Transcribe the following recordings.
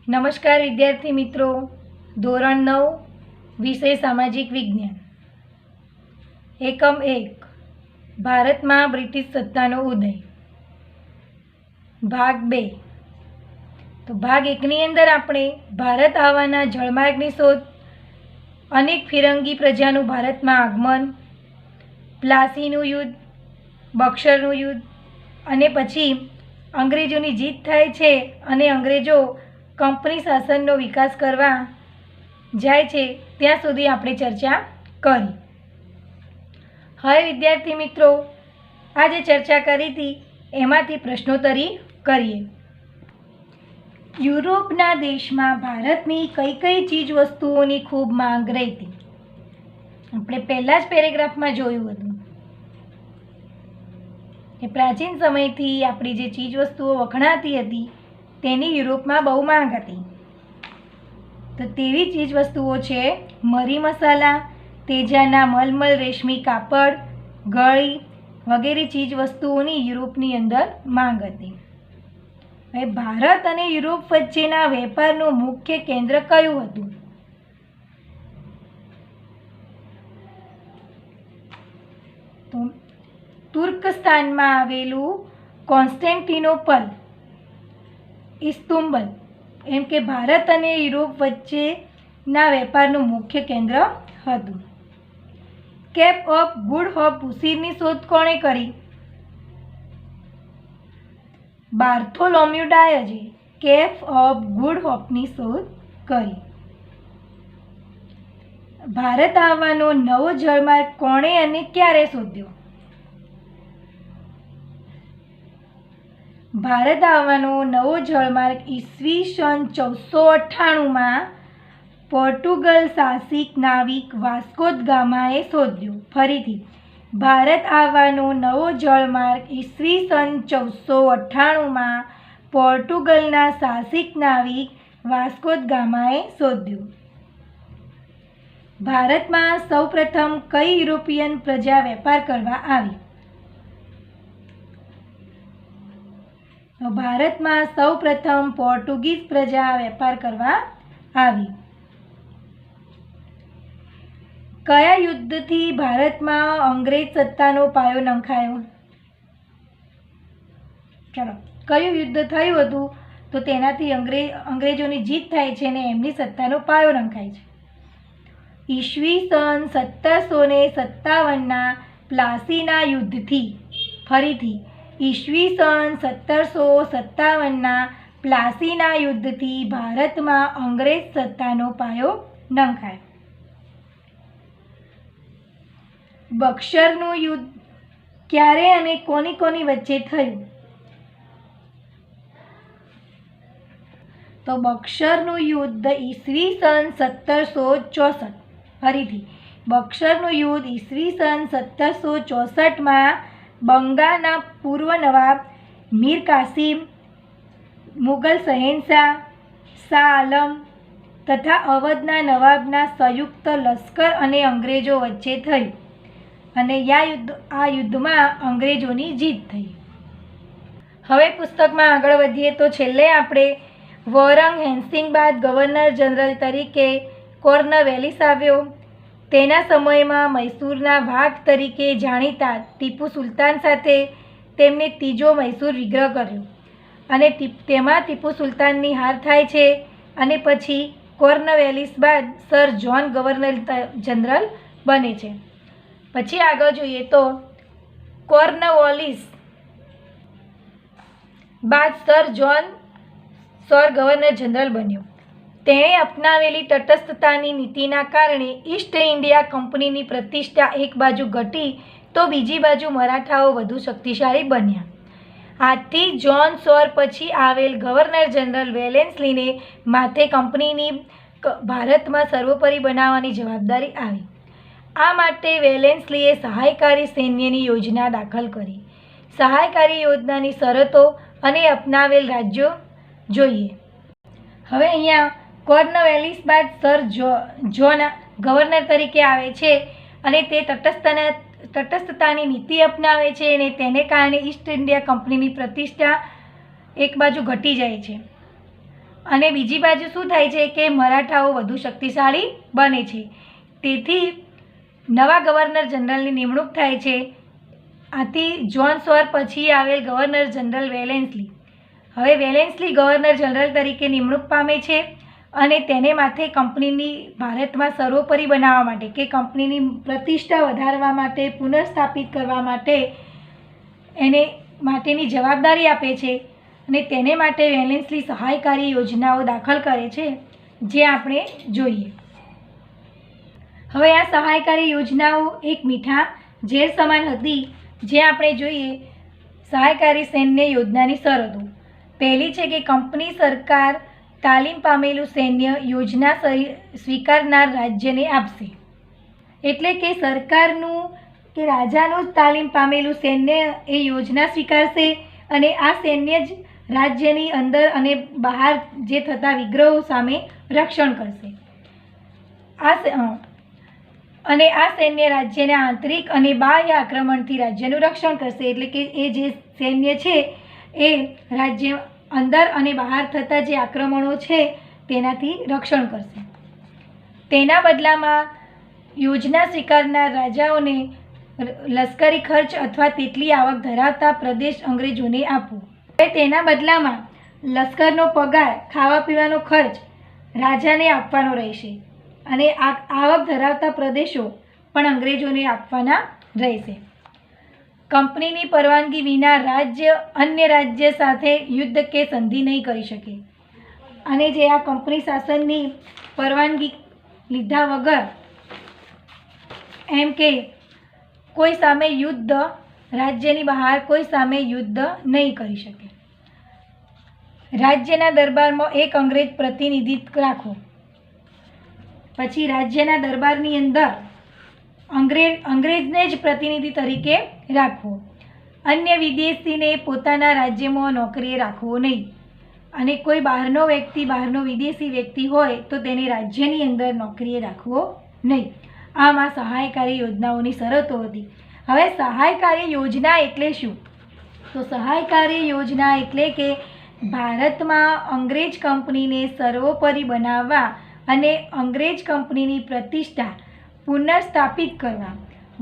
નમસ્કાર વિદ્યાર્થી મિત્રો, ધોરણ 9 વિષય સામાજિક વિજ્ઞાન, એકમ 1 ભારતમાં બ્રિટિશ સત્તાનો ઉદય, ભાગ 2। તો ભાગ 1ની અંદર આપણે ભારત આવવાના જળમાર્ગની શોધ, અનેક ફિરંગી પ્રજાનું ભારતમાં આગમન, પ્લાસીનું યુદ્ધ, બક્સરનું યુદ્ધ અને પછી અંગ્રેજોની જીત થાય છે અને અંગ્રેજો કંપની શાસનનો વિકાસ કરવા જાય છે ત્યાં સુધી આપણે ચર્ચા કરી। હવે વિદ્યાર્થી મિત્રો, આ જે ચર્ચા કરી હતી એમાંથી પ્રશ્નોત્તરી કરીએ। યુરોપના દેશમાં ભારતની કઈ કઈ ચીજ વસ્તુઓની ખૂબ માંગ રહેતી? આપણે પહેલા જ પેરેગ્રાફમાં જોયું હતું કે પ્રાચીન સમયથી આપણી જે ચીજ વસ્તુઓ વખણાતી હતી તેની યુરોપમાં બહુ માંગ હતી। તો તેવી ચીજ વસ્તુઓ છે મરી મસાલા, તેજાના મલમલ રેશમી કાપડ, ગળી વગેરે ચીજ વસ્તુઓની યુરોપની અંદર માંગ હતી। હવે ભારત અને યુરોપ વચ્ચેના વેપારનું મુખ્ય કેન્દ્ર કયું હતું? તો તુર્કસ્તાનમાં આવેલું કોન્સ્ટેન્ટિનોપલ, ઇસ્તુંબલ એમ કે ભારત અને યુરોપ વચ્ચેના વેપારનું મુખ્ય કેન્દ્ર હતું। કેપ ઓફ ગુડ હોપ ઉસીરની શોધ કોણે કરી? બાર્થોલોમ્યુ ડાયજે કેપ ઓફ ગુડ હોપની શોધ કરી। ભારત આવવાનો નવો જળમાર્ગ કોણે અને ક્યારે શોધ્યો? ભારત આવવાનો નવો જળમાર્ગ ઈસવીસન 1498માં પોર્ટુગલ શાસિત નાવિક વાસ્કો દ ગામાએ શોધ્યો। ફરીથી, ભારત આવવાનો નવો જળમાર્ગ ઈસવીસન 1498માં પોર્ટુગલના શાસિત નાવિક વાસ્કો દ ગામાએ શોધ્યો। ભારતમાં સૌપ્રથમ કઈ યુરોપિયન પ્રજા વેપાર કરવા આવી? ભારતમાં સૌપ્રથમ પોર્ટુગીઝ પ્રજા વેપાર કરવા આવી। કયા યુદ્ધથી ભારતમાં અંગ્રેજ સત્તાનો પાયો નંખાયો? ચાલો, કયું યુદ્ધ થયું હતું તો તેનાથી અંગ્રેજોની જીત થાય છે અને એમની સત્તાનો પાયો નંખાય છે? ઈસવીસન 1757ના પ્લાસીના યુદ્ધથી। ફરીથી, ઈસવીસન 1757ના પ્લાસીના યુદ્ધથી ભારતમાં અંગ્રેજ સત્તાનો પાયો નંખાયો। બક્સરનું યુદ્ધ ક્યારે અને કોની કોની વચ્ચે થયું? તો બક્સરનું યુદ્ધ ઈસવીસન 1764। ફરીથી, બક્સરનું યુદ્ધ ઈસવીસન 1764માં બંગાળના પૂર્વ નવાબ મીર કાસિમ, મુગલ શહેનશાહ શાહ આલમ તથા અવધના નવાબના સંયુક્ત લશ્કર અને અંગ્રેજો વચ્ચે થયું અને આ યુદ્ધમાં અંગ્રેજોની જીત થઈ। હવે પુસ્તકમાં આગળ વધીએ તો છેલ્લે આપણે વોરંગ હેસ્ટિંગ બાદ ગવર્નર જનરલ તરીકે કોર્નવેલિસ આવ્યો। તેના સમયમાં મૈસૂરના વાઘ તરીકે જાણીતા ટીપુ સુલતાન સાથે તેમને ત્રીજો મૈસૂર વિગ્રહ કર્યો અને તેમાં ટીપુ સુલતાનની હાર થાય છે અને પછી કોર્નવેલિસ બાદ સર જ્હોન ગવર્નર જનરલ બને છે। પછી આગળ જોઈએ તો કોર્નવોલિસ બાદ સર જ્હોન ગવર્નર જનરલ બન્યો। તેણે અપનાવેલી તટસ્થતાની નીતિના કારણે ઈસ્ટ ઇન્ડિયા કંપનીની પ્રતિષ્ઠા એક બાજુ ઘટી તો બીજી બાજુ મરાઠાઓ વધુ શક્તિશાળી બન્યા। આથી જ્હોન સોર પછી આવેલ ગવર્નર જનરલ વેલેન્સ્લીને માથે કંપનીની ભારતમાં સર્વોપરી બનાવવાની જવાબદારી આવી। આ માટે વેલેન્સ્લીએ સહાયકારી સૈન્યની યોજના દાખલ કરી। સહાયકારી યોજનાની શરતો અને અપનાવેલ રાજ્યો જોઈએ। હવે અહીંયા કોર્નવેલિસ બાદ સર જ્હોન ગવર્નર તરીકે આવે છે અને તે તટસ્થતાની નીતિ અપનાવે છે અને તેને કારણે ઈસ્ટ ઇન્ડિયા કંપનીની પ્રતિષ્ઠા એક બાજુ ઘટી જાય છે। અને બીજી બાજુ શું થાય છે કે મરાઠાઓ વધુ શક્તિશાળી બને છે. તેથી નવા ગવર્નર જનરલની નિમણૂક થાય છે. આથી જ્હોન સ્વર પછી આવેલ ગવર્નર જનરલ વેલેન્સલી, હવે વેલેન્સલી ગવર્નર જનરલ તરીકે નિમણૂક પામે છે અને તેને માથે કંપનીની ભારતમાં સર્વોપરી બનાવવા માટે કે કંપનીની પ્રતિષ્ઠા વધારવા માટે, પુનર્સ્થાપિત કરવા માટે એને માટેની જવાબદારી આપે છે અને તેને માટે વેલેન્સલી સહાયકારી યોજનાઓ દાખલ કરે છે, જે આપણે જોઈએ. હવે આ સહાયકારી યોજનાઓ એક મીઠા ઝેર સમાન હતી. જે આપણે જોઈએ સહાયકારી સૈન્ય યોજનાની શરતો. પહેલી છે કે કંપની સરકાર તાલીમ પામેલું સૈન્ય યોજના સ્વીકારનાર રાજ્યને આપશે. એટલે કે સરકારનું કે રાજાનું જ તાલીમ પામેલું સૈન્ય એ યોજના સ્વીકારશે અને આ સૈન્ય જ રાજ્યની અંદર અને બહાર જે થતા વિગ્રહો સામે રક્ષણ કરશે. અને આ સૈન્ય રાજ્યના આંતરિક અને બાહ્ય આક્રમણથી રાજ્યનું રક્ષણ કરશે. એટલે કે એ જે સૈન્ય છે એ રાજ્ય અંદર અને બહાર થતા જે આક્રમણો છે તેનાથી રક્ષણ કરશે. તેના બદલામાં યોજના સ્વીકારનાર રાજાઓને લશ્કરી ખર્ચ અથવા તેટલી આવક ધરાવતા પ્રદેશ અંગ્રેજોને આપવો. તેના બદલામાં લશ્કરનો પગાર, ખાવા પીવાનો ખર્ચ રાજાને આપવાનો રહેશે અને આવક ધરાવતા પ્રદેશો પણ અંગ્રેજોને આપવાના રહેશે. કંપનીની પરવાનગી વિના રાજ્ય અન્ય રાજ્ય સાથે યુદ્ધ કે સંધિ નહીં કરી શકે. અને જે આ કંપની શાસનની પરવાનગી લીધા વગર એમ કે કોઈ સામે યુદ્ધ, રાજ્યની બહાર કોઈ સામે યુદ્ધ નહીં કરી શકે. રાજ્યના દરબારમાં એક અંગ્રેજ પ્રતિનિધિત્વ રાખો. પછી રાજ્યના દરબારની અંદર અંગ્રેજને જ પ્રતિનિધિ તરીકે રાખવો. અન્ય વિદેશીને પોતાના રાજ્યમાં નોકરીએ રાખવો નહીં. અને કોઈ બહારનો વ્યક્તિ, બહારનો વિદેશી વ્યક્તિ હોય તો તેને રાજ્યની અંદર નોકરીએ રાખવો નહીં. આમ આ સહાયકારી યોજનાઓની શરતો હતી. હવે સહાયકારી યોજના એટલે શું? તો સહાયકારી યોજના એટલે કે ભારતમાં અંગ્રેજ કંપનીને સર્વોપરી બનાવવા અને અંગ્રેજ કંપનીની પ્રતિષ્ઠા પુનર્સ્થાપિત કરવા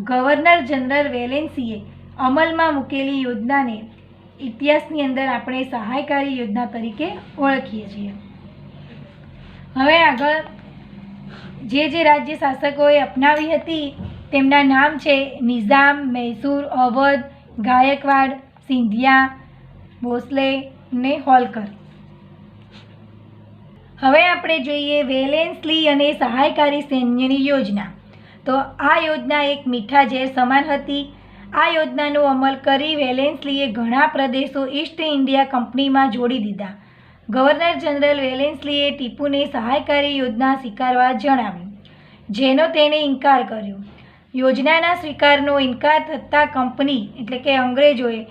ગવર્નર જનરલ વેલેન્સીએ અમલમાં મૂકેલી યોજનાને ઇતિહાસની અંદર આપણે સહાયકારી યોજના તરીકે ઓળખીએ છીએ. હવે આગળ જે રાજ્ય શાસકોએ અપનાવી હતી તેમના નામ છે નિઝામ, મૈસૂર, અવધ, ગાયકવાડ, સિંધિયા, ભોસલે ને હોલકર. હવે આપણે જોઈએ વેલેન્સલી અને સહાયકારી સૈન્યની યોજના. તો આ યોજના એક મીઠા ઝેર સમાન હતી. આ યોજનાનો અમલ કરી વેલેન્સલીએ ઘણા પ્રદેશો ઈસ્ટ ઇન્ડિયા કંપનીમાં જોડી દીધા. ગવર્નર જનરલ વેલેન્સલીએ ટીપુને સહાયકારી યોજના સ્વીકારવા જણાવ્યું, જેનો તેણે ઇનકાર કર્યો. યોજનાના સ્વીકારનો ઇનકાર થતાં કંપની એટલે કે અંગ્રેજોએ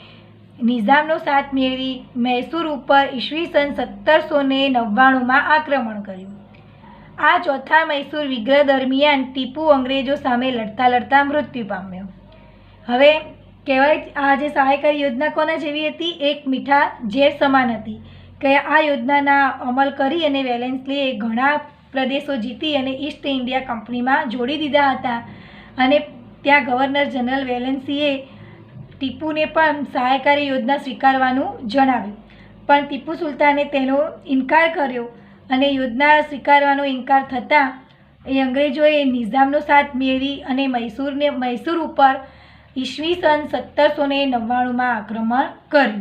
નિઝામનો સાથ મેળવી મૈસૂર ઉપર ઈસવીસન 1799માં આક્રમણ કર્યું. આ ચોથા મૈસૂર વિગ્રહ દરમિયાન ટીપુ અંગ્રેજો સામે લડતા લડતા મૃત્યુ પામ્યો. હવે કહેવાય આ જે સહાયકારી યોજના કોના જેવી હતી? એક મીઠા ઝેર સમાન હતી કે આ યોજનાના અમલ કરી અને વેલેન્સલીએ ઘણા પ્રદેશો જીતી અને ઈસ્ટ ઇન્ડિયા કંપનીમાં જોડી દીધા હતા. અને ત્યાં ગવર્નર જનરલ વેલેન્સીએ ટીપુને પણ સહાયકારી યોજના સ્વીકારવાનું જણાવ્યું, પણ ટીપુ સુલતાને તેનો ઇનકાર કર્યો અને યોજના સ્વીકારવાનો ઇનકાર થતાં એ અંગ્રેજોએ નિઝામનો સાથ મેળવી અને મૈસૂર ઉપર ઈસવીસન 1799માં આક્રમણ કર્યું.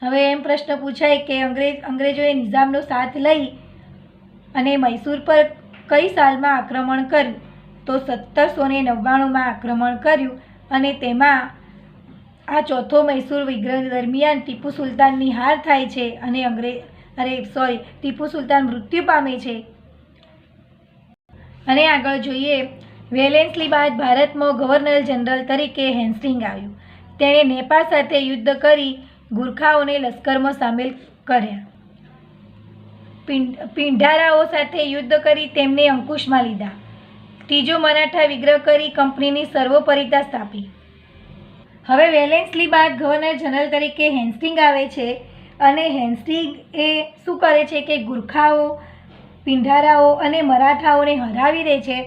હવે એમ પ્રશ્ન પૂછાય કે અંગ્રેજોએ નિઝામનો સાથ લઈ અને મૈસૂર પર કઈ સાલમાં આક્રમણ કર્યું? તો 1799માં આક્રમણ કર્યું અને તેમાં આ ચોથો મૈસૂર વિગ્રહ દરમિયાન ટીપુ સુલતાનની હાર થાય છે અને ટીપુ સુલતાન મૃત્યુ પામે છે. અને આગળ જોઈએ વેલેન્સલી બાદ ભારતમાં ગવર્નર જનરલ તરીકે હેસ્ટિંગ્સ આવ્યું. તેણે નેપાળ સાથે યુદ્ધ કરી ગુરખાઓને લશ્કરમાં સામેલ કર્યા. પિંઢારાઓ સાથે યુદ્ધ કરી તેમને અંકુશમાં લીધા. ત્રીજો મરાઠા વિગ્રહ કરી કંપનીની સર્વોપરિતા સ્થાપી. હવે વેલેન્સલી બાદ ગવર્નર જનરલ તરીકે હેસ્ટિંગ્સ આવે છે અને હેન્સ્ટિંગ એ શું કરે છે કે ગુરખાઓ, પિંઢારાઓ અને મરાઠાઓને હરાવી દે છે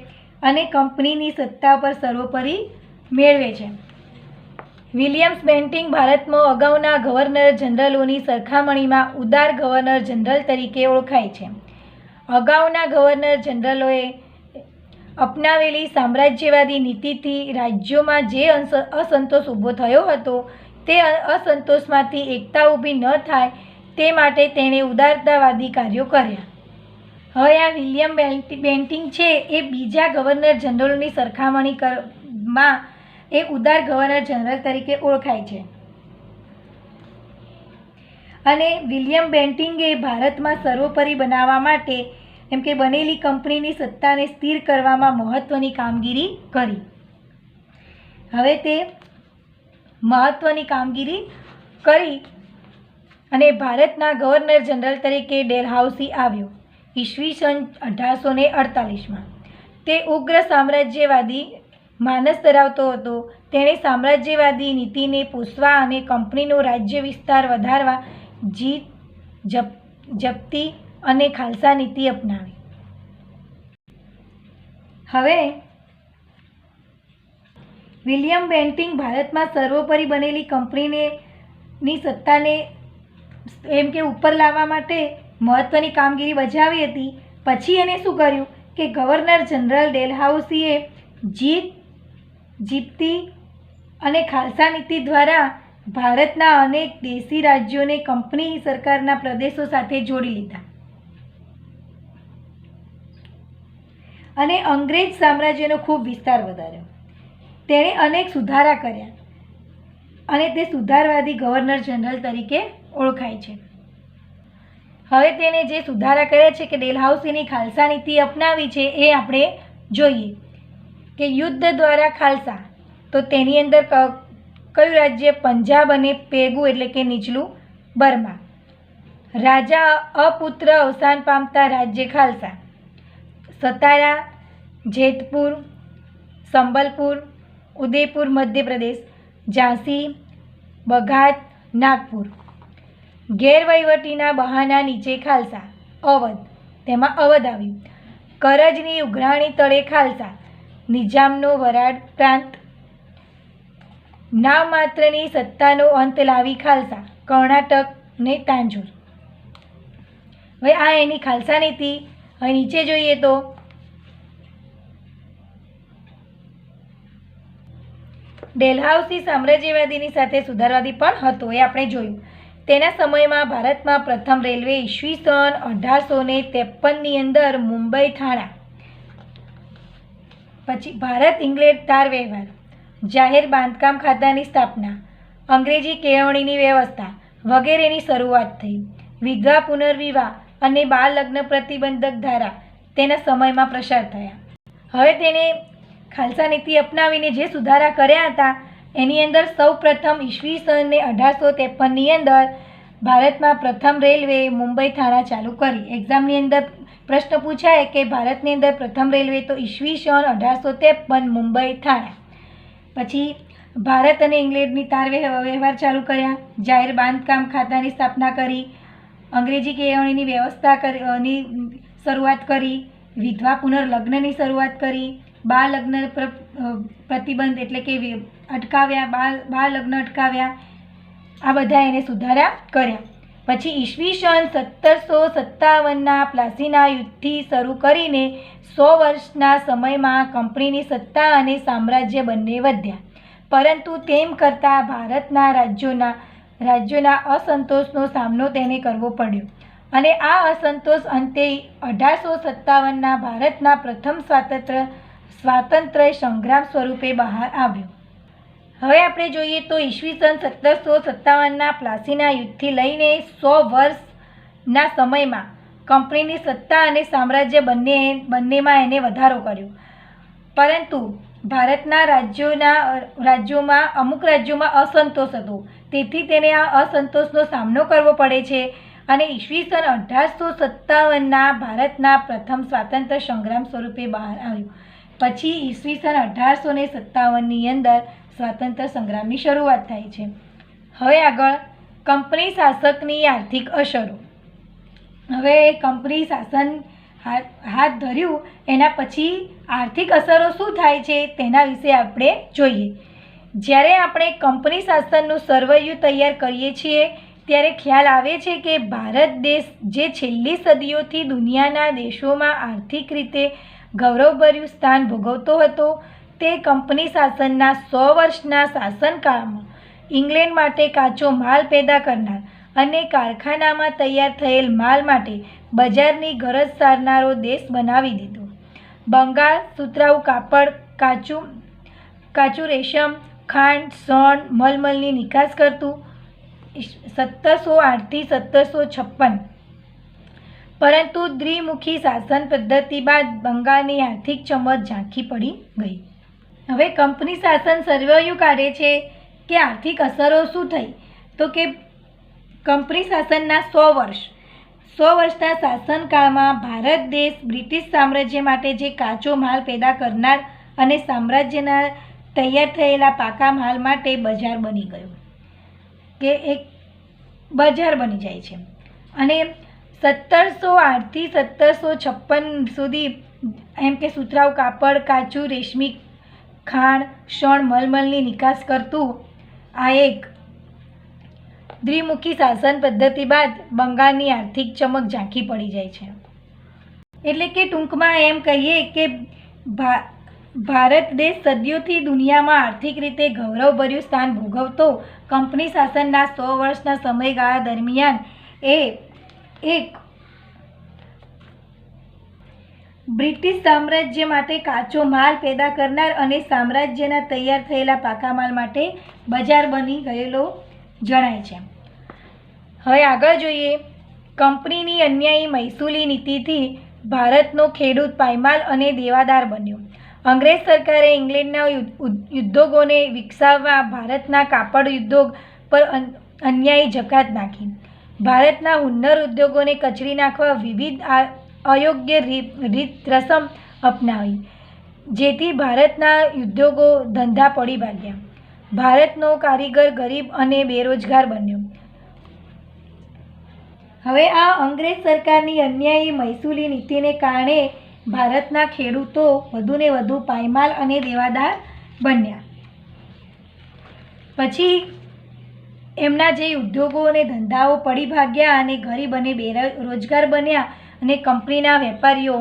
અને કંપનીની સત્તા પર સર્વોપરી મેળવે છે. વિલિયમ્સ બેન્ટિંક ભારતમાં અગાઉના ગવર્નર જનરલોની સરખામણીમાં ઉદાર ગવર્નર જનરલ તરીકે ઓળખાય છે. અગાઉના ગવર્નર જનરલોએ અપનાવેલી સામ્રાજ્યવાદી નીતિથી રાજ્યોમાં જે અસંતોષ ઊભો થયો હતો તે અસંતોષમાંથી એકતા ઊભી ન થાય તે માટે તેણે ઉદારતાવાદી કાર્યો કર્યા. હવે આ વિલિયમ બેન્ટિંક છે એ બીજા ગવર્નર જનરલોની સરખામણીમાં એ ઉદાર ગવર્નર જનરલ તરીકે ઓળખાય છે. અને વિલિયમ બેન્ટિંગે ભારતમાં સર્વોપરી બનાવવા માટે એમ કે બનેલી કંપનીની સત્તાને સ્થિર કરવામાં મહત્ત્વની કામગીરી કરી. હવે તે મહત્ત્વની કામગીરી કરી અને ભારતના ગવર્નર જનરલ તરીકે ડેલહાઉસી આવ્યો ઈસવીસન 1848માં. તે ઉગ્ર સામ્રાજ્યવાદી માનસ ધરાવતો હતો. તેણે સામ્રાજ્યવાદી નીતિને પોષવા અને કંપનીનો રાજ્ય વિસ્તાર વધારવા જીત, જપ્તી અને ખાલસા નીતિ અપનાવી. હવે વિલિયમ બેન્ટિંક ભારતમાં સર્વોપરી બનેલી કંપનીની સત્તાને એમ કે ઉપર લાવવા માટે મહત્ત્વની કામગીરી બજાવી હતી. પછી એને શું કર્યું કે ગવર્નર જનરલ ડેલહાઉસીએ જીપ્તી અને ખાલસા નીતિ દ્વારા ભારતના અનેક દેશી રાજ્યોને કંપની સરકારના પ્રદેશો સાથે જોડી લીધા અને અંગ્રેજ સામ્રાજ્યનો ખૂબ વિસ્તાર વધાર્યો. તેણે અનેક સુધારા કર્યા અને તે સુધારવાદી ગવર્નર જનરલ તરીકે ઓળખાય છે. હવે તેણે જે સુધારા કર્યા છે કે ડેલહાઉસીની ખાલસા નીતિ અપનાવી છે એ આપણે જોઈએ કે યુદ્ધ દ્વારા ખાલસા, તો તેની અંદર કયું રાજ્ય? પંજાબ અને પેગુ એટલે કે નીચલું બર્મા. રાજા અપુત્ર અવસાન પામતા રાજ્ય ખાલસા. સતારા, જેતપુર, સંબલપુર, ઉદયપુર મધ્યપ્રદેશ, ઝાંસી, બઘાત, નાગપુર. ગેરવહીવટીના બહાના નીચે ખાલસા. અવધ, તેમાં અવધ આવ્યું. કરજની ઉઘરાણી તળે ખાલસા. નિજામનો વરાડ પ્રાંત. નામમાત્રની સત્તાનો અંત લાવી ખાલસા. કર્ણાટક ને તાંજોર. હવે આ એની ખાલસા નીતિ. હવે નીચે જોઈએ તો ડેલહાઉસી સામ્રાજ્યવાદીની સાથે સુધારવાદી પણ હતો, એ આપણે જોયું. તેના સમયમાં ભારતમાં પ્રથમ રેલવે ઈસવીસન 1853ની અંદર મુંબઈ થાણા. પછી ભારત ઇંગ્લેન્ડ તાર વ્યવહાર, જાહેર બાંધકામ ખાતાની સ્થાપના, અંગ્રેજી કેળવણીની વ્યવસ્થા વગેરેની શરૂઆત થઈ. વિધવા પુનર્વિવાહ અને બાળ લગ્ન પ્રતિબંધક ધારા તેના સમયમાં પ્રસાર થયા. હવે તેણે ખાલસા નીતિ અપનાવીને જે સુધારા કર્યા હતા એની અંદર સૌ પ્રથમ ઈસવીસન 1853ની અંદર ભારતમાં પ્રથમ રેલવે મુંબઈ થાણા ચાલુ કરી. એક્ઝામની અંદર પ્રશ્ન પૂછાય કે ભારતની અંદર પ્રથમ રેલવે, તો ઈસવીસન 1853 મુંબઈ થાણા. પછી ભારત અને ઇંગ્લેન્ડની તાર વ્યવહાર ચાલુ કર્યા. જાહેર બાંધકામ ખાતાની સ્થાપના કરી. અંગ્રેજી કેળવણીની વ્યવસ્થાની શરૂઆત કરી. વિધવા પુનર્લગ્નની શરૂઆત કરી. બાળ લગ્ન પ્રતિબંધ એટલે કે અટકાવ્યા, બાળ લગ્ન અટકાવ્યા. આ બધા એને સુધારા કર્યા. પછી ઈસવીસન 1757ના પ્લાસીના યુદ્ધથી શરૂ કરીને 100 વર્ષના સમયમાં કંપનીની સત્તા અને સામ્રાજ્ય બંને વધ્યા. પરંતુ તેમ કરતાં ભારતના રાજ્યોના અસંતોષનો સામનો તેને કરવો પડ્યો અને આ અસંતોષ અંતે 1857ના ભારતના પ્રથમ સ્વાતંત્ર્ય સંગ્રામ સ્વરૂપે બહાર આવ્યો. હવે આપણે જોઈએ તો ઈસવીસન 1757ના પ્લાસીના યુદ્ધથી લઈને 100 વર્ષના સમયમાં કંપનીની સત્તા અને સામ્રાજ્ય બંનેમાં એને વધારો કર્યો. પરંતુ ભારતના રાજ્યોમાં અમુક રાજ્યોમાં અસંતોષ હતો, તેથી તેને આ અસંતોષનો સામનો કરવો પડે છે અને ઈસવીસન 1857ના ભારતના પ્રથમ સ્વાતંત્ર્ય સંગ્રામ સ્વરૂપે બહાર આવ્યું. પછી ઈસવીસન 1857ની અંદર સ્વાતંત્ર્ય સંગ્રામની શરૂઆત થાય છે. હવે આગળ કંપની શાસકની આર્થિક અસરો. હવે કંપની શાસન હાથ ધર્યું એના પછી આર્થિક અસરો શું થાય છે તેના વિશે આપણે જોઈએ. જ્યારે આપણે કંપની શાસનનું સર્વૈયું તૈયાર કરીએ છીએ ત્યારે ખ્યાલ આવે છે કે ભારત દેશ જે છેલ્લી સદીઓથી દુનિયાના દેશોમાં આર્થિક રીતે ગૌરવભર્યું સ્થાન ભોગવતો હતો તે કંપની શાસનના 100 વર્ષના શાસનકાળમાં ઇંગ્લેન્ડ માટે કાચો માલ પેદા કરનાર અને કારખાનામાં તૈયાર થયેલ માલ માટે બજારની ગરજ સારનારો દેશ બનાવી દીધો. બંગાળ સુતરાઉ કાપડ, કાચું રેશમ, ખાંડ, શણ, મલમલની નિકાસ કરતું 1708 થી 1756. પરંતુ દ્વિમુખી શાસન પદ્ધતિ બાદ બંગાળની આર્થિક ચમક ઝાંખી પડી ગઈ. હવે કંપની શાસન સર્વેયું કાઢે છે કે આર્થિક અસરો શું થઈ, તો કે કંપની શાસનના 100 વર્ષના શાસનકાળમાં ભારત દેશ બ્રિટિશ સામ્રાજ્ય માટે જે કાચો માલ પેદા કરનાર અને સામ્રાજ્યના તૈયાર થયેલા પાકા માલ માટે બજાર બની ગયો, કે એક બજાર બની જાય છે. અને 1708 થી 1756 સુધી એમ કે સુતરાઉ કાપડ, કાચું રેશમી, ખાંડ, શણ, મલમલની નિકાસ કરતું આ એક દ્વિમુખી શાસન પદ્ધતિ બાદ બંગાળની આર્થિક ચમક ઝાંખી પડી જાય છે. એટલે કે ટૂંકમાં એમ કહીએ કે ભારત દેશ સદીઓથી દુનિયામાં આર્થિક રીતે ગૌરવભર્યું સ્થાન ભોગવતો કંપની શાસનના 100 વર્ષના સમયગાળા દરમિયાન એક બ્રિટિશ સામ્રાજ્ય માટે કાચો માલ પેદા કરનાર અને સામ્રાજ્યના તૈયાર થયેલા પાકા માલ માટે બજાર બની ગયેલો જણાય છે. હવે આગળ જોઈએ. કંપનીની અન્યાયી મહેસૂલી નીતિથી ભારતનો ખેડૂત પાયમાલ અને દેવાદાર બન્યો. અંગ્રેજ સરકારે ઇંગ્લેન્ડના ઉદ્યોગોને વિકસાવવા ભારતના કાપડ ઉદ્યોગ પર અન્યાયી જકાત નાખી. ભારતના હુન્નર ઉદ્યોગોને કચડી નાખવા વિવિધ અયોગ્ય રસમ અપનાવી, જેથી ભારતના ઉદ્યોગો ધંધા પડી ભાગ્યા. ભારતનો કારીગર ગરીબ અને બેરોજગાર બન્યો. હવે આ અંગ્રેજ સરકારની અન્યાયી મહેસૂલી નીતિને કારણે ભારતના ખેડૂતો વધુને વધુ પાયમાલ અને દેવાદાર બન્યા. પછી એમના જે ઉદ્યોગો અને ધંધાઓ પડી ભાગ્યા અને ગરીબ અને બેરોજગાર બન્યા અને કંપનીના વેપારીઓ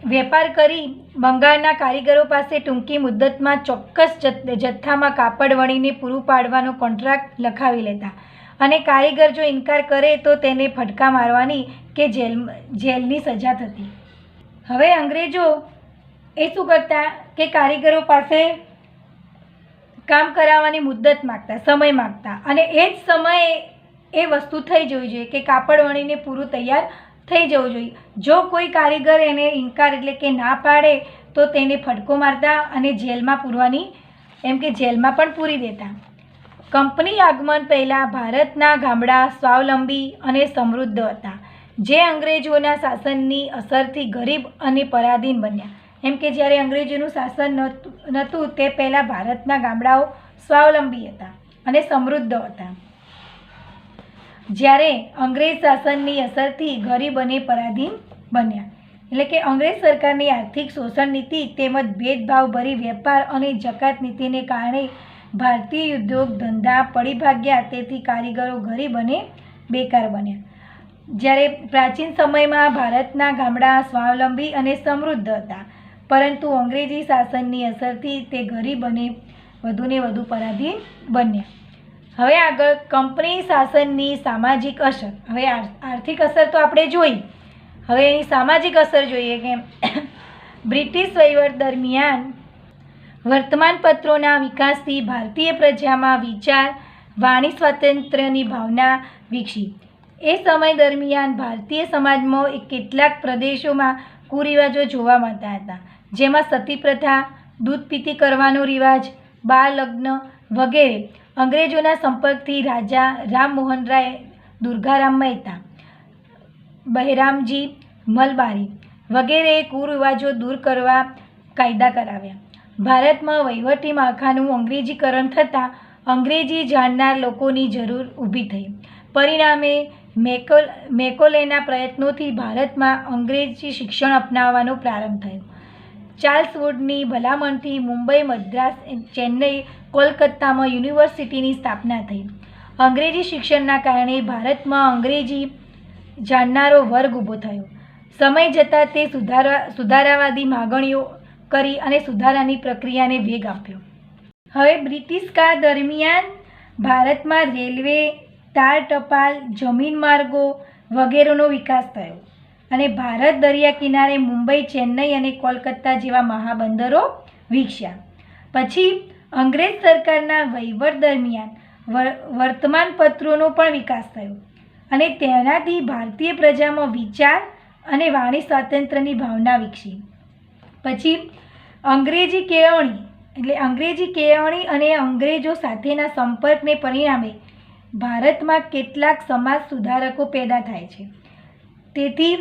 વેપાર કરી બંગાળના કારીગરો પાસે ટૂંકી મુદ્દતમાં ચોક્કસ જથ્થામાં કાપડ વણીને પૂરું પાડવાનો કોન્ટ્રાક્ટ લખાવી લેતા અને કારીગર જો ઇનકાર કરે તો તેને ફટકા મારવાની કે જેલની સજા થતી. હવે અંગ્રેજો એ શું કરતા કે કારીગરો પાસે કામ કરાવવાની મુદ્દત માગતા, સમય માગતા, અને એ જ સમયે એ વસ્તુ થઈ જવી જોઈએ કે કાપડ વણીને પૂરું તૈયાર થઈ જવું જોઈએ. જો કોઈ કારીગર એને ઇનકાર એટલે કે ના પાડે તો તેને ફટકો મારતા અને જેલમાં પૂરવાની એમ કે જેલમાં પણ પૂરી દેતા. કંપની આગમન પહેલાં ભારતના ગામડા સ્વાવલંબી અને સમૃદ્ધ હતા, જે અંગ્રેજોના શાસનની અસરથી ગરીબ અને પરાધીન બન્યા. એમ કે જ્યારે અંગ્રેજોનું શાસન નહોતું તે પહેલાં ભારતના ગામડાઓ સ્વાવલંબી હતા અને સમૃદ્ધ હતા. જ્યારે અંગ્રેજ શાસનની અસરથી ગરીબ અને પરાધીન બન્યા. એટલે કે અંગ્રેજ સરકારની આર્થિક શોષણ નીતિ તેમજ ભેદભાવભરી વેપાર અને જકાત નીતિને કારણે ભારતીય ઉદ્યોગ ધંધા પડી ભાગ્યા, તેથી કારીગરો ગરીબ અને બેકાર બન્યા. જ્યારે પ્રાચીન સમયમાં ભારતના ગામડા સ્વાવલંબી અને સમૃદ્ધ હતા, પરંતુ અંગ્રેજી શાસનની અસરથી તે ગરીબ અને વધુને વધુ પરાધીન બન્યા. હવે આગળ કંપની શાસનની સામાજિક અસર. હવે આર્થિક અસર તો આપણે જોઈ, હવે એની સામાજિક અસર જોઈએ કે બ્રિટિશ વહીવટ દરમિયાન વર્તમાનપત્રોના વિકાસથી ભારતીય પ્રજામાં વિચાર, વાણી સ્વાતંત્ર્યની ભાવના વિકસી. એ સમય દરમિયાન ભારતીય સમાજમાં કેટલાક પ્રદેશોમાં કુરિવાજો જોવા મળતા હતા, જેમાં સતી પ્રથા, દૂધ પીતી કરવાનો રિવાજ, બાળ લગ્ન વગેરે. અંગ્રેજોના સંપર્કથી રાજા રામમોહન રાય, દુર્ગારામ મહેતા, બહેરામજી મલબારી વગેરે કુરિવાજો દૂર કરવા કાયદા કરાવ્યા. ભારતમાં વહીવટી માળખાનું અંગ્રેજીકરણ થતાં અંગ્રેજી જાણનાર લોકોની જરૂર ઊભી થઈ. પરિણામે મેકોલેના પ્રયત્નોથી ભારતમાં અંગ્રેજી શિક્ષણ અપનાવવાનો પ્રારંભ થયો. ચાર્લ્સ વુડની ભલામણથી મુંબઈ, મદ્રાસ, ચેન્નઈ, કોલકાતામાં યુનિવર્સિટીની સ્થાપના થઈ. અંગ્રેજી શિક્ષણના કારણે ભારતમાં અંગ્રેજી જાણનારો વર્ગ ઊભો થયો. સમય જતાં તે સુધારાવાદી માગણીઓ કરી અને સુધારાની પ્રક્રિયાને વેગ આપ્યો. હવે બ્રિટિશ કાળ દરમિયાન ભારતમાં રેલવે, તાર ટપાલ, જમીન માર્ગો વગેરેનો વિકાસ થયો અને ભારત દરિયા કિનારે મુંબઈ, ચેન્નઈ અને કોલકાતા જેવા મહાબંદરો વિકસ્યા. પછી અંગ્રેજ સરકારના વહીવટ દરમિયાન વર્તમાનપત્રોનો પણ વિકાસ થયો અને તેનાથી ભારતીય પ્રજામાં વિચાર અને વાણી સ્વાતંત્ર્યની ભાવના વિકસી. પછી અંગ્રેજી કેળવણી અને અંગ્રેજો સાથેના સંપર્કને પરિણામે ભારતમાં કેટલાક સમાજ સુધારકો પેદા થાય છે. તેથી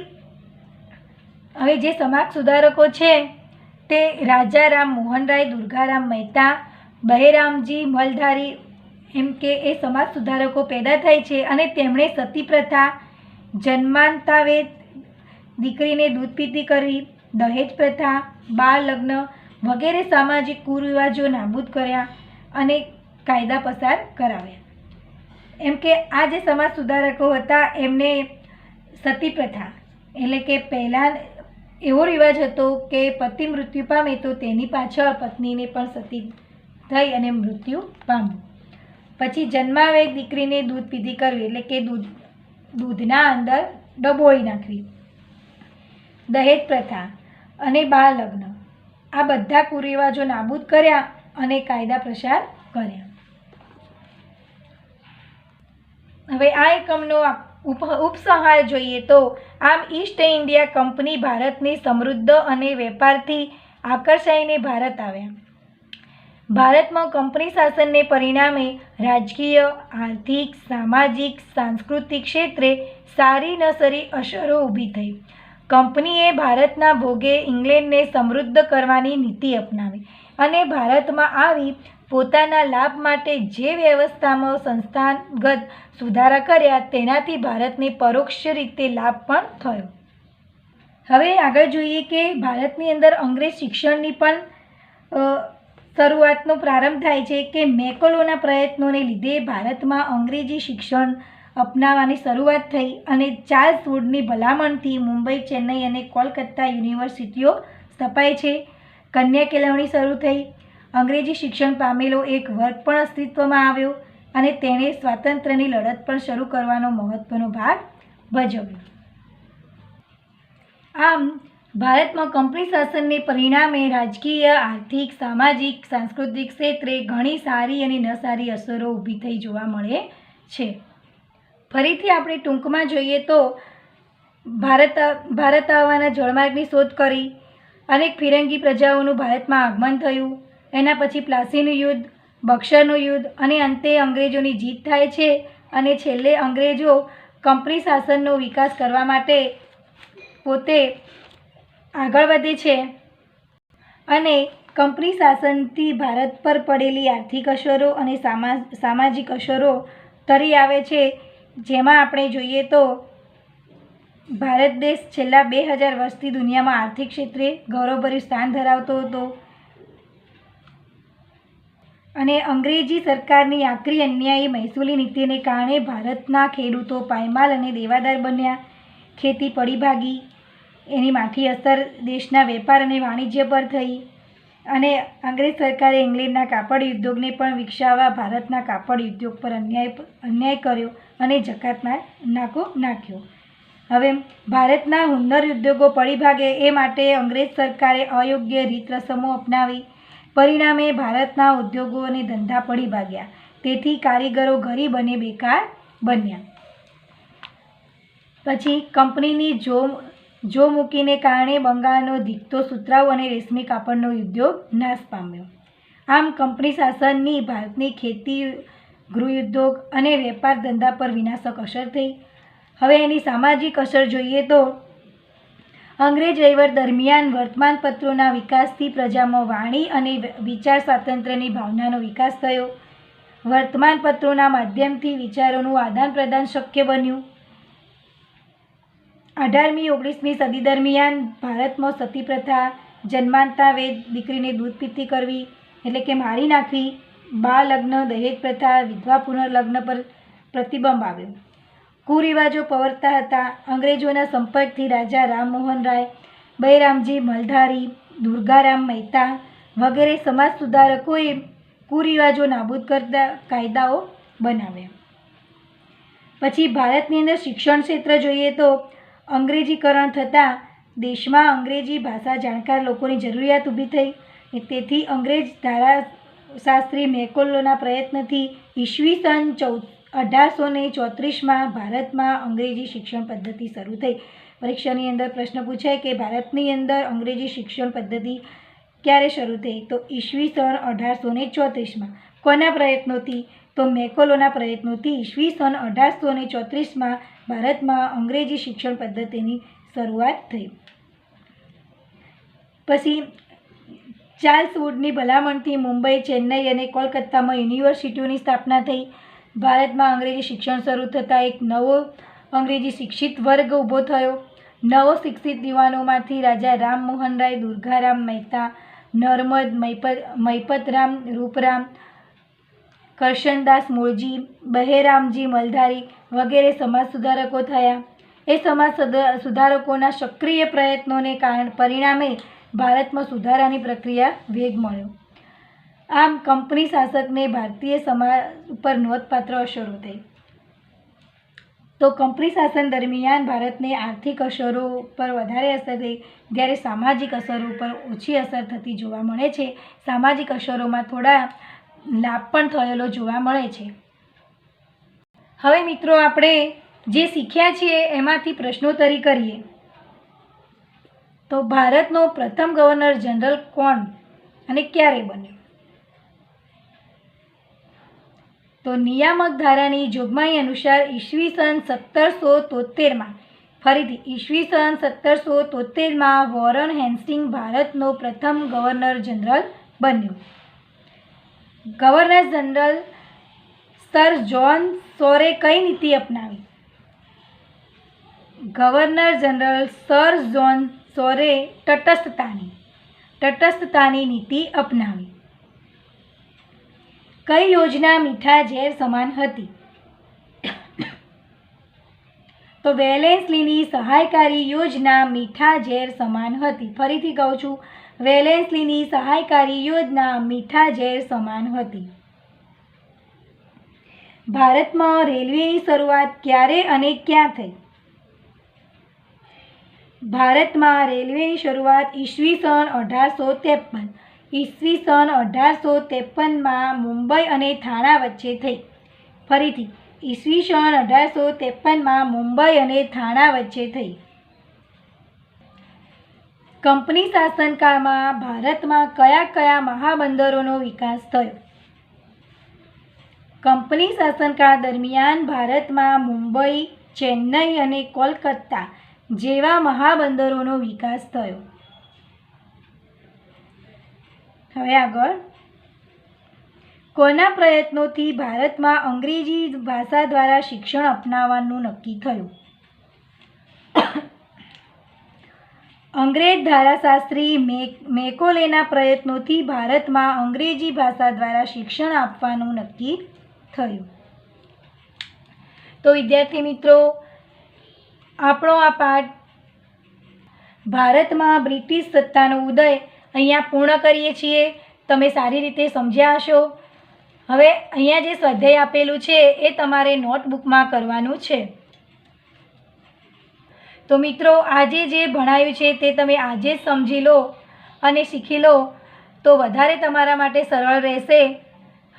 હવે જે સમાજ સુધારકો છે તે રાજારામ મોહનરાય, દુર્ગારામ મહેતા, બહેરામજી મલધારી એમ કે એ સમાજ સુધારકો પેદા થાય છે અને તેમણે સતી પ્રથા, જન્માંતાવેદ, દીકરીને દૂધ પીતી કરવી, દહેજ પ્રથા, બાળ લગ્ન વગેરે સામાજિક કુરિવાજો નાબૂદ કર્યા અને કાયદા પસાર કરાવ્યા. એમ કે આ જે સમાજ સુધારકો હતા એમને સતી પ્રથા એટલે કે પહેલાં એવો રિવાજ હતો કે પતિ મૃત્યુ પામે તો તેની પાછળ પત્નીને પણ સતી થઈ અને મૃત્યુ પામ્યું. પછી જન્માવેદ, દીકરીને દૂધ પીધી કરવી એટલે કે દૂધના અંદર ડબોળી નાખવી, દહેજ પ્રથા અને બાળ લગ્ન આ બધા કુરિવાજો નાબૂદ કર્યા અને કાયદા પ્રસાર કર્યા. હવે આ એકમનો ઉપસંહાર જોઈએ તો આમ ઈસ્ટ ઇન્ડિયા કંપની ભારતની સમૃદ્ધ અને વેપારથી આકર્ષાઈને ભારત આવ્યા. ભારતમાં કંપની શાસનને પરિણામે રાજકીય, આર્થિક, સામાજિક, સાંસ્કૃતિક ક્ષેત્રે સારી નસરી અસરો ઊભી થઈ. કંપનીએ ભારતના ભોગે ઇંગ્લેન્ડને સમૃદ્ધ કરવાની નીતિ અપનાવી અને ભારતમાં આવી પોતાના લાભ માટે જે વ્યવસ્થામાં સંસ્થાગત સુધારા કર્યા તેનાથી ભારતને પરોક્ષ રીતે લાભ પણ થયો. હવે આગળ જોઈએ કે ભારતની અંદર અંગ્રેજ શિક્ષણની પણ શરૂઆતનો પ્રારંભ થાય છે કે મેકોલોના પ્રયત્નોને લીધે ભારતમાં અંગ્રેજી શિક્ષણ અપનાવવાની શરૂઆત થઈ અને ચાર્લ્સ વુડની ભલામણથી મુંબઈ, ચેન્નઈ અને કોલકાતા યુનિવર્સિટીઓ સ્થપાઈ છે. કન્યા કેળવણી શરૂ થઈ. અંગ્રેજી શિક્ષણ પામેલો એક વર્ગ પણ અસ્તિત્વમાં આવ્યો અને તેણે સ્વાતંત્ર્યની લડત પણ શરૂ કરવાનો મહત્વનો ભાગ ભજવ્યો. આમ ભારતમાં કંપની શાસનને પરિણામે રાજકીય, આર્થિક, સામાજિક, સાંસ્કૃતિક ક્ષેત્રે ઘણી સારી અને ન સારી અસરો ઊભી થઈ જોવા મળે છે. ફરીથી આપણે ટૂંકમાં જોઈએ તો ભારત આવવાના જળમાર્ગની શોધ કરી, અનેક ફિરંગી પ્રજાઓનું ભારતમાં આગમન થયું, એના પછી પ્લાસીનું યુદ્ધ, બક્સરનું યુદ્ધ અને અંતે અંગ્રેજોની જીત થાય છે અને છેલ્લે અંગ્રેજો કંપની શાસનનો વિકાસ કરવા માટે પોતે આગળ વધે છે અને કંપની શાસનથી ભારત પર પડેલી આર્થિક અસરો અને સામાજિક અસરો તરી આવે છે. જેમાં આપણે જોઈએ તો ભારત દેશ છેલ્લા 2000 વર્ષથી દુનિયામાં આર્થિક ક્ષેત્રે ગૌરવભર્યું સ્થાન ધરાવતો હતો અને અંગ્રેજી સરકારની આકરી અન્યાયી મહેસૂલી નીતિને કારણે ભારતના ખેડૂતો પાયમાલ અને દેવાદાર બન્યા. ખેતી પડી ભાગી. એની માઠી અસર દેશના વેપાર અને વાણિજ્ય પર થઈ અને અંગ્રેજ સરકારે ઇંગ્લેન્ડના કાપડ ઉદ્યોગને પણ વિકસાવવા ભારતના કાપડ ઉદ્યોગ પર અન્યાય કર્યો અને જકાતના નાકો નાખ્યો. હવે ભારતના હુન્નર ઉદ્યોગો પડી ભાગે એ માટે અંગ્રેજ સરકારે અયોગ્ય રીત રસમો અપનાવી. પરિણામે ભારતના ઉદ્યોગો અને ધંધા પડી ભાગ્યા. તેથી કારીગરો ગરીબ અને બેકાર બન્યા. પછી કંપનીની જો મૂકીને કારણે બંગાળનો ધીકતો સુતરાઉ અને રેશમી કાપડનો ઉદ્યોગ નાશ પામ્યો. આમ કંપની શાસનની ભારતની ખેતી, ગૃહ ઉદ્યોગ અને વેપાર ધંધા પર વિનાશક અસર થઈ. હવે એની સામાજિક અસર જોઈએ તો અંગ્રેજ વહીવટ દરમિયાન વર્તમાનપત્રોના વિકાસથી પ્રજામાં વાણી અને વિચાર સ્વાતંત્ર્યની ભાવનાનો વિકાસ થયો. વર્તમાનપત્રોના માધ્યમથી વિચારોનું આદાન પ્રદાન શક્ય બન્યું. 18મી-19મી સદી દરમિયાન ભારતમાં સતી પ્રથા, જન્માંતા વેદ, દીકરીને દૂધ પીતી કરવી એટલે કે મારી નાખવી, બાળ લગ્ન, દહેજ પ્રથા, વિધવા પુનર્લગ્ન પર પ્રતિબંધ આવ્યો. કુરિવાજો પવરતા હતા. અંગ્રેજોના સંપર્કથી રાજા રામમોહન રાય, બૈરામજી મલધારી, દુર્ગારામ મહેતા વગેરે સમાજ સુધારકોએ કુરિવાજો નાબૂદ કરતા કાયદાઓ બનાવ્યા. પછી ભારતની અંદર શિક્ષણ ક્ષેત્ર જોઈએ તો અંગ્રેજીકરણ થતાં દેશમાં અંગ્રેજી ભાષા જાણકાર લોકોની જરૂરિયાત ઊભી થઈ. તેથી અંગ્રેજ ધારાશાસ્ત્રી મેકોલોના પ્રયત્નથી ઈસવીસન 1834માં ભારતમાં અંગ્રેજી શિક્ષણ પદ્ધતિ શરૂ થઈ. પરીક્ષાની અંદર પ્રશ્ન પૂછાય કે ભારતની અંદર અંગ્રેજી શિક્ષણ પદ્ધતિ ક્યારે શરૂ થઈ? તો ઈસવીસન 1834માં. કોના પ્રયત્નોથી? તો મેકોલોના પ્રયત્નોથી ઈસવીસન 1834માં ભારતમાં અંગ્રેજી શિક્ષણ પદ્ધતિની શરૂઆત થઈ. પછી ચાર્લ્સ વુડની ભલામણથી મુંબઈ, ચેન્નઈ અને કોલકાતામાં યુનિવર્સિટીઓની સ્થાપના થઈ. ભારતમાં અંગ્રેજી શિક્ષણ શરૂ થતાં એક નવો અંગ્રેજી શિક્ષિત વર્ગ ઊભો થયો. નવો શિક્ષિત યુવાનોમાંથી રાજા રામમોહન રાય, દુર્ગારામ મહેતા, નર્મદ, મૈપતરામ, રૂપરામ, કરશનદાસ મૂળજી, બહેરામજી મલધારી વગેરે સમાજ સુધારકો થયા. એ સમાજ સુધારકોના સક્રિય પ્રયત્નોને પરિણામે ભારતમાં સુધારાની પ્રક્રિયા વેગ મળ્યો. આમ કંપની શાસકને ભારતીય સમાજ ઉપર નોંધપાત્ર અસરો થઈ. તો કંપની શાસન દરમિયાન ભારતને આર્થિક અસરો પર વધારે અસર થઈ, જ્યારે સામાજિક અસરો પર ઓછી અસર થતી જોવા મળે છે. સામાજિક અસરોમાં થોડા લાભ પણ થયેલો જોવા મળે છે. હવે મિત્રો આપણે જે શીખ્યા છીએ એમાંથી પ્રશ્નોત્તરી કરીએ. તો ભારતનો પ્રથમ ગવર્નર જનરલ કોણ અને ક્યારે બન્યો? તો નિયામક ધારાની જોગવાઈ અનુસાર ઈસવીસન 1773માં. ફરીથી ઈસવીસન 1773માં વોરન હેસ્ટિંગ્સ ભારતનો પ્રથમ ગવર્નર જનરલ બન્યો. ગવર્નર જનરલ સર જ્હોન શોરે કઈ નીતિ અપનાવી? ગવર્નર જનરલ સર જ્હોન શોરે તટસ્થતાની નીતિ અપનાવી. કઈ યોજના મીઠા ઝેર સમાન હતી? તો વેલેન્સલીની સહાયકારી યોજના મીઠા ઝેર સમાન હતી. ફરીથી કહું છું, વેલેન્સલીની સહાયકારી યોજના મીઠા ઝેર સમાન હતી. ભારતમાં રેલવેની શરૂઆત ક્યારે અને ક્યાં થઈ? ભારતમાં રેલવેની શરૂઆત ઈસવીસન 1853. ઈસવીસન 1853માં મુંબઈ અને થાણા વચ્ચે થઈ. ફરીથી ઈસવીસન 1853માં મુંબઈ અને થાણા વચ્ચે થઈ. કંપની શાસનકાળમાં ભારતમાં કયા કયા મહાબંદરોનો વિકાસ થયો? કંપની શાસનકાળ દરમિયાન ભારતમાં મુંબઈ, ચેન્નઈ અને કોલકાતા જેવા મહાબંદરોનો વિકાસ થયો. હવે આગળ, કોના પ્રયત્નોથી ભારતમાં અંગ્રેજી ભાષા દ્વારા શિક્ષણ અપનાવવાનું નક્કી થયું? અંગ્રેજ ધારાશાસ્ત્રી મેકોલેના પ્રયત્નોથી ભારતમાં અંગ્રેજી ભાષા દ્વારા શિક્ષણ આપવાનું નક્કી થયું. તો વિદ્યાર્થી મિત્રો, આપણો આ પાઠ ભારતમાં બ્રિટિશ સત્તાનો ઉદય અહીંયા પૂર્ણ કરીએ છીએ. તમે સારી રીતે સમજ્યા હશો. હવે અહીંયા જે સ્વાધ્યાય આપેલું છે એ તમારે નોટબુકમાં કરવાનું છે. તો મિત્રો, આજે જે ભણાયું છે તે તમે આજે જ સમજી લો અને શીખી લો તો વધારે તમારા માટે સરળ રહેશે.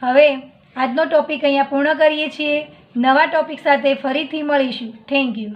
હવે આજનો ટૉપિક અહીંયા પૂર્ણ કરીએ છીએ. નવા ટૉપિક સાથે ફરીથી મળીશું. Thank you.